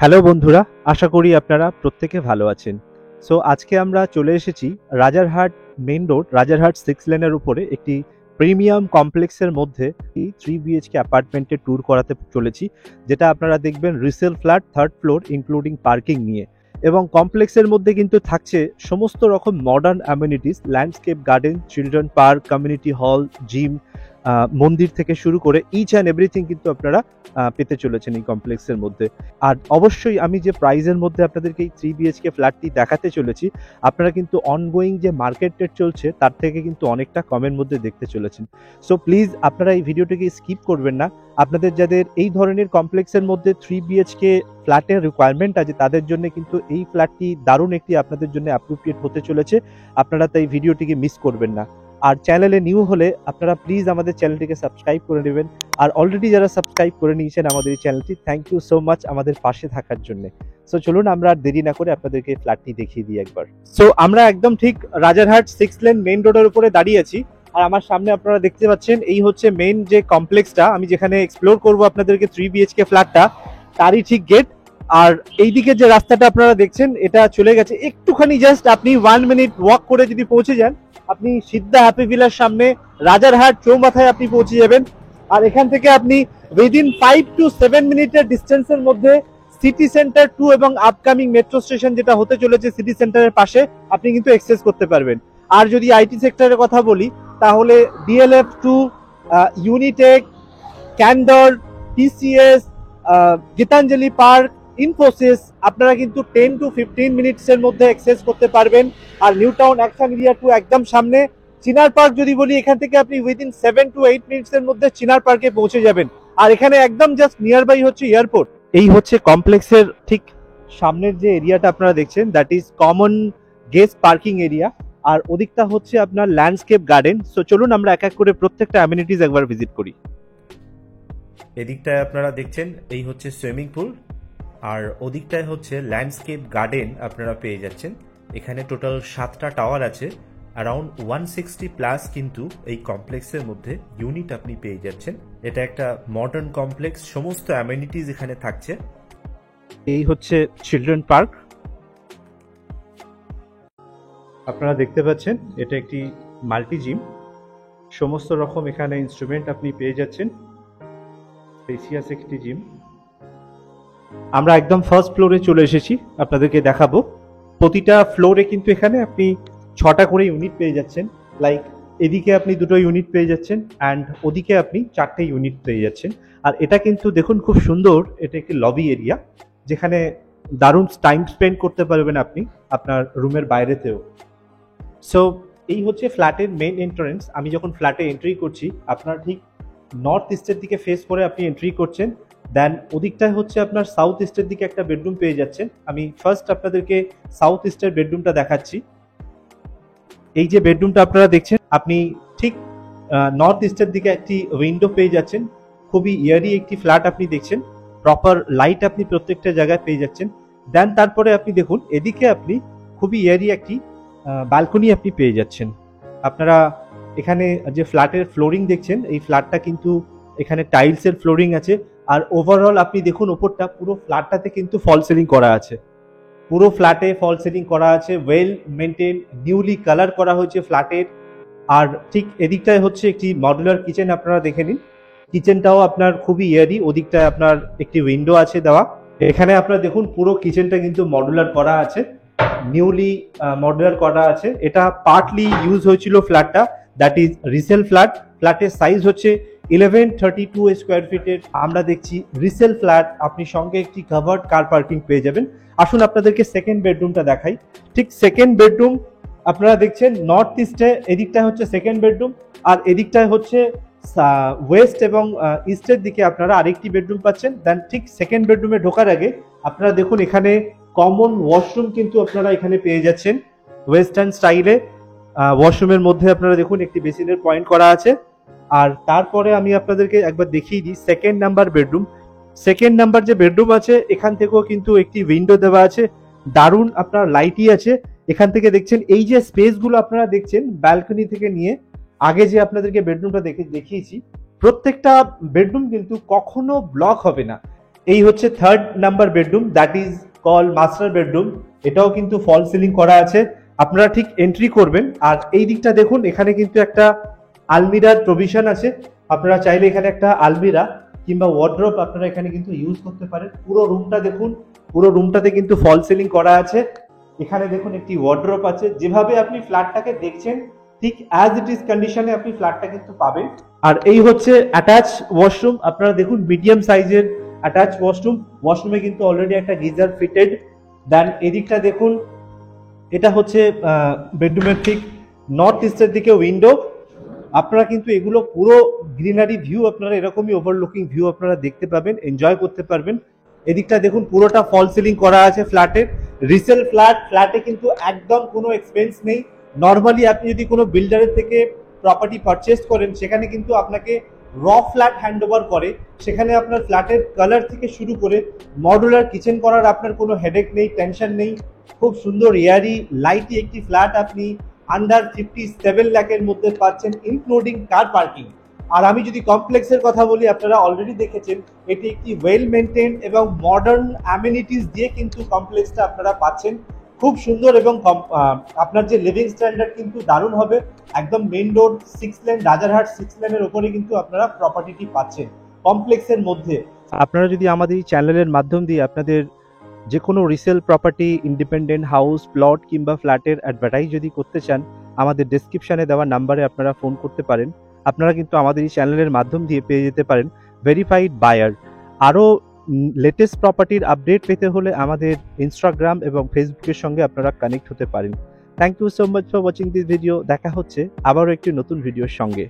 Hello বন্ধুরা, আশা করি আপনারা প্রত্যেকে ভালো আছেন। সো আজকে আমরা চলে এসেছি রাজারহাট মেইন রোড, রাজারহাট 6 লেনের উপরে একটি প্রিমিয়াম কমপ্লেক্সের মধ্যে এই 3 বিএইচকে অ্যাপার্টমেন্টের ট্যুর করাতে চলেছি, যেটা আপনারা দেখবেন resale flat, 3rd floor including parking নিয়ে। এবং কমপ্লেক্সের মধ্যে কিন্তু থাকছে সমস্ত রকম modern amenities, landscape garden, children park, community hall, gym, মন্দির থেকে শুরু করে ইচ অ্যান্ড এভরিথিং কিন্তু আপনারা পেতে চলেছেন এই কমপ্লেক্সের মধ্যে। আর অবশ্যই আমি যে প্রাইজের মধ্যে আপনাদেরকে এই 3 বিএইচকে ফ্ল্যাটটি দেখাতে চলেছি, আপনারা কিন্তু অনগোয়িং যে মার্কেট রেট চলছে তার থেকে কিন্তু অনেকটা কমের মধ্যে দেখতে চলেছেন। সো প্লিজ আপনারা এই ভিডিওটিকে স্কিপ করবেন না। আপনাদের যাদের এই ধরনের কমপ্লেক্সের মধ্যে 3 বিএইচকে ফ্ল্যাটের রিকোয়ারমেন্ট আছে, তাদের জন্য কিন্তু এই ফ্ল্যাটটি দারুণ একটি আপনাদের জন্য অ্যাপ্রোপ্রিয়েট হতে চলেছে। আপনারা তাই ভিডিওটিকে মিস করবেন না। আর চ্যানেলে নিউ হলে আপনারা প্লিজ আমাদের চ্যানেলটিকে সাবস্ক্রাইব করে নেবেন। আর অলরেডি যারা সাবস্ক্রাইব করে নিয়েছেন আমাদের এই চ্যানেলটি, থ্যাংক ইউ সো মাচ আমাদের পাশে থাকার জন্য। সো চলুন আমরা আর দেরি না করে আপনাদেরকে ফ্ল্যাটটি দেখিয়ে দিই একবার। সো আমরা একদম ঠিক রাজারহাট 6 লেন মেইন রোডের উপরে দাঁড়িয়ে আছি। আর আমার সামনে আপনারা দেখতে পাচ্ছেন এই হচ্ছে মেইন যে কমপ্লেক্সটা, আমি যেখানে এক্সপ্লোর করব আপনাদেরকে 3 বিএইচকে ফ্ল্যাটটা, তারই ঠিক গেট। আর এইদিকে যে রাস্তাটা আপনারা দেখছেন এটা চলে গেছে একটুখানি, জাস্ট আপনি 1 মিনিট ওয়াক করে যদি পৌঁছে যান, আপনি সিদ্ধা হ্যাপি ভিলার সামনে রাজারহাট চৌমাথায় আপনি পৌঁছে যাবেন। আর এখান থেকে আপনি উইদিন 5 to 7 মিনিটের ডিস্টেন্সের মধ্যে সিটি সেন্টার 2 এবং আপকামিং মেট্রো স্টেশন যেটা হতে চলেছে সিটি সেন্টারের পাশে, আপনি কিন্তু অ্যাক্সেস করতে পারবেন। আর যদি আইটি সেক্টরের কথা বলি, তাহলে ডিএলএফ 2, ইউনিটেক, ক্যান্ডর, টিসিএস, গীতাঞ্জলি পার্ক, ইনফোসিস আপনারা কিন্তু 10 to 15 মিনিটসের মধ্যে অ্যাক্সেস করতে পারবেন। আর নিউ টাউন অ্যাকশন এরিয়া 2 একদম সামনে। চিনার পার্ক যদি বলি, এখান থেকে আপনি উইদিন 7 to 8 মিনিটসের মধ্যে চিনার পার্কে পৌঁছে যাবেন। আর এখানে একদম জাস্ট নিয়ার বাই হচ্ছে এয়ারপোর্ট। এই হচ্ছে কমপ্লেক্সের ঠিক সামনের যে এরিয়াটা আপনারা দেখছেন, that is common guest parking area. আর ওদিকটা হচ্ছে আপনার ল্যান্ডস্কেপ গার্ডেন। সো চলুন আমরা এক এক করে প্রত্যেকটা অ্যামিনিটিস একবার ভিজিট করি। এদিকটায় আপনারা দেখছেন এই হচ্ছে সুইমিং পুল, আর ওদিকটায় হচ্ছে ল্যান্ডস্কেপ গার্ডেন আপনারা পেয়ে যাচ্ছেন। এখানে টোটাল 7টা টাওয়ার আছে, অ্যারাউন্ড 160 প্লাস কিন্তু এই কমপ্লেক্সের মধ্যে ইউনিট আপনি পেয়ে যাচ্ছেন। এটা একটা মডার্ন কমপ্লেক্স, সমস্ত অ্যামিনিটিস এখানে থাকছে। এই হচ্ছে চিলড্রেন পার্ক, আপনারা দেখতে পাচ্ছেন এটা একটি মাল্টি জিম, সমস্ত রকম এখানে ইনস্ট্রুমেন্ট আপনি পেয়ে যাচ্ছেন। স্পেসিয়াস একটি জিম। আমরা একদম ফার্স্ট ফ্লোরে চলে এসেছি, আপনাদেরকে দেখাবো। প্রতিটা ফ্লোরে কিন্তু এখানে আপনি 6টা করে ইউনিট পেয়ে যাচ্ছেন। লাইক এদিকে আপনি 2টো ইউনিট পেয়ে যাচ্ছেন, অ্যান্ড ওদিকে আপনি 4টে ইউনিট পেয়ে যাচ্ছেন। আর এটা কিন্তু দেখুন খুব সুন্দর, এটা একটি লবি এরিয়া যেখানে দারুণ টাইম স্পেন্ড করতে পারবেন আপনি আপনার রুমের বাইরেতেও। সো এই হচ্ছে ফ্ল্যাটের মেইন এন্ট্রান্স। আমি যখন ফ্ল্যাটে এন্ট্রি করছি, আপনার ঠিক নর্থ ইস্টের দিকে ফেস করে আপনি এন্ট্রি করছেন। দেন ওদিকটায় হচ্ছে আপনার সাউথ ইস্টের দিকে একটা বেডরুম পেয়ে যাচ্ছেন। আমি ফার্স্ট আপনাদেরকে সাউথ ইস্টের বেডরুমটা দেখাচ্ছি। এই যে বেডরুমটা আপনারা দেখছেন, আপনি ঠিক নর্থ ইস্টের দিকে একটি উইন্ডো পেয়ে যাচ্ছেন। খুবই ইয়ারি একটি ফ্ল্যাট আপনি দেখছেন, প্রপার লাইট আপনি প্রত্যেকটা জায়গায় পেয়ে যাচ্ছেন। দেন তারপরে আপনি দেখুন এদিকে আপনি খুবই ইয়ারি একটি ব্যালকনি আপনি পেয়ে যাচ্ছেন। আপনারা এখানে যে ফ্ল্যাটের ফ্লোরিং দেখছেন, এই ফ্ল্যাটটা কিন্তু এখানে টাইলসের ফ্লোরিং আছে। আর ওভারঅল আপনি দেখুন ওপরটা পুরো ফ্ল্যাটটাতে কিন্তু ফল সিলিং করা আছে, পুরো ফ্ল্যাটে ফল সিলিং করা আছে, ওয়েল মেনটেন, নিউলি কালার করা হয়েছে ফ্ল্যাটের। আর ঠিক এদিকটায় হচ্ছে একটি মডুলার কিচেন, আপনারা দেখে নিন। কিচেনটাও আপনার খুবই ইয়ারি, ওদিকটায় আপনার একটি উইন্ডো আছে দেওয়া। এখানে আপনারা দেখুন পুরো কিচেনটা কিন্তু মডুলার করা আছে, নিউলি মডুলার করা আছে। এটা পার্টলি ইউজ হয়েছিল ফ্ল্যাটটা, দ্যাট ইজ রিসেল ফ্ল্যাট। ফ্ল্যাটের সাইজ হচ্ছে 1132 স্কোয়ার ফিটের। আমরা দেখছি রিসেল ফ্ল্যাট, আপনি সঙ্গে একটি কভার্ড কার পার্কিং পেয়ে যাবেন। আসুন আপনাদেরকে সেকেন্ড বেডরুমটা দেখাই। ঠিক সেকেন্ড বেডরুম আপনারা দেখছেন নর্থ ইস্টে, এদিকটায় হচ্ছে সেকেন্ড বেডরুম। আর এদিকটায় হচ্ছে ওয়েস্ট এবং ইস্টের দিকে আপনারা আরেকটি বেডরুম পাচ্ছেন। দেন ঠিক সেকেন্ড বেডরুমে ঢোকার আগে আপনারা দেখুন এখানে কমন ওয়াশরুম কিন্তু আপনারা এখানে পেয়ে যাচ্ছেন ওয়েস্টার্ন স্টাইলে। ওয়াশরুমের মধ্যে আপনারা দেখুন একটি বেসিনের পয়েন্ট করা আছে। আর তারপরে আমি আপনাদেরকে একবার দেখিয়ে দিই second number bedroom. Second number যে বেডরুম আছে এখান থেকেও কিন্তু একটি উইন্ডো দেওয়া আছে, দারুণ আপনার লাইটই আছে। এখান থেকে দেখছেন এই যে স্পেসগুলো আপনারা দেখছেন ব্যালকনি থেকে নিয়ে আগে যে আপনাদেরকে বেডরুমটা দেখিয়েছি, প্রত্যেকটা বেডরুম কিন্তু কখনো ব্লক হবে না। এই হচ্ছে third number bedroom, that is call master bedroom. এটাও কিন্তু ফল সিলিং করা আছে। আপনারা ঠিক এন্ট্রি করবেন আর এই দিকটা দেখুন, এখানে কিন্তু একটা আলমিরার প্রভিশন আছে। আপনারা চাইলে এখানে একটা আলমিরা কিংবা ওয়ার্ড্রোব আপনারা এখানে কিন্তু ইউজ করতে পারেন। পুরো রুমটা দেখুন, পুরো রুমটাতে কিন্তু ফল সিলিং করা আছে। এখানে দেখুন একটি ওয়ার্ড্রোব আছে। যেভাবে আপনি ফ্ল্যাটটাকে দেখছেন ঠিক অ্যাজ ইট ইজ কন্ডিশনে আপনি ফ্ল্যাটটা কিন্তু পাবেন। আর এই হচ্ছে অ্যাটাচ ওয়াশরুম। আপনারা দেখুন মিডিয়াম সাইজের অ্যাটাচ ওয়াশরুম। ওয়াশরুমে কিন্তু অলরেডি একটা গিজার ফিটেড। দেন এদিকটা দেখুন, এটা হচ্ছে বেডরুমের ঠিক নর্থ ইস্টের দিকে উইন্ডো। আপনারা কিন্তু এগুলো পুরো গ্রিনারি ভিউ, আপনারা এরকমই ওভারলুকিং ভিউ আপনারা দেখতে পাবেন, এনজয় করতে পারবেন। এদিকটা দেখুন পুরোটা ফল সিলিং করা আছে ফ্ল্যাটের। রিসেল ফ্ল্যাটে কিন্তু একদম কোনো এক্সপেন্স নেই। নর্মালি আপনি যদি কোনো বিল্ডারের থেকে প্রপার্টি পারচেস করেন সেখানে কিন্তু আপনাকে র ফ্ল্যাট হ্যান্ড ওভার করে, সেখানে আপনার ফ্ল্যাটের কালার থেকে শুরু করে মডুলার কিচেন করার আপনার কোনো হেডেক নেই, টেনশন নেই। খুব সুন্দর এয়ারি লাইটি একটি ফ্ল্যাট আপনি আন্ডার 57 লাখের মধ্যে পাচ্ছেন, ইনক্লুডিং কার পার্কিং। আর আমি যদি কমপ্লেক্সের কথা বলি, আপনারা অলরেডি দেখেছেন এটি একটি ওয়েল মেনটেন এবং মডার্ন অ্যামিনিটিস দিয়ে কিন্তু কমপ্লেক্সটা আপনারা পাচ্ছেন। খুব সুন্দর এবং আপনার যে লিভিং স্ট্যান্ডার্ড কিন্তু দারুণ হবে। একদম মেইন রোড 6 লেন, রাজারহাট 6 লেনের ওপরে কিন্তু আপনারা প্রপার্টিটি পাচ্ছেন কমপ্লেক্সের মধ্যে। আপনারা যদি আমাদের এই চ্যানেলের মাধ্যম দিয়ে আপনাদের যে কোনো resale property, independent house, plot কিংবা ফ্ল্যাটের অ্যাডভার্টাইজ যদি করতে চান, আমাদের ডেসক্রিপশনে দেওয়া নাম্বারে আপনারা ফোন করতে পারেন। আপনারা কিন্তু আমাদের এই চ্যানেলের মাধ্যম দিয়ে পেয়ে যেতে পারেন ভেরিফাইড বায়ার। আরও লেটেস্ট প্রপার্টির আপডেট পেতে হলে আমাদের ইনস্টাগ্রাম এবং ফেসবুকের সঙ্গে আপনারা কানেক্ট হতে পারেন। Thank you so much for watching this video. দেখা হচ্ছে আবারও একটি নতুন ভিডিওর সঙ্গে।